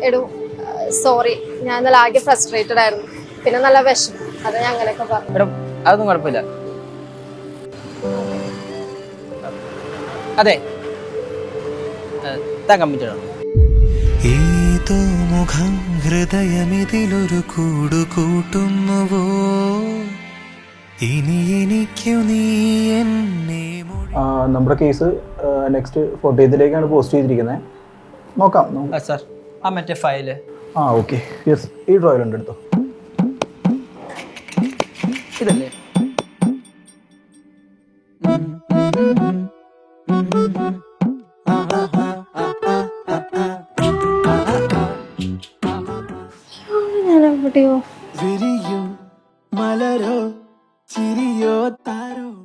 എടോ സോറി, ഞാൻ ഇന്നലെ ആകെ ഫ്രസ്ട്രേറ്റഡ് ആയിരുന്നു, പിന്നെ നല്ല വിഷം, അത് ഞാൻ അങ്ങനെയൊക്കെ പറഞ്ഞു. മേഡം അതൊന്നും കുഴപ്പമില്ല. അതെ താൻ കമ്മിറ്റഡാണ്. ഏതോ മുഖം ഹൃദയമിതിലൊരു കൂടു കൂട്ടുന്നുവോ ഇനി എനിക്കു നീ എന്നെ. നമ്മുടെ കേസ് നെക്സ്റ്റ് 40th പോസ്റ്റ് ചെയ്തിരിക്കുന്നത്. നോക്കാം സാർ ആ മറ്റേ ഫയല്. ഓക്കെ, യെസ്, ഈ ഡ്രോയിലുണ്ട്, എടുത്തോ. ഇതല്ലേ? ഞാൻ എവിടെയോ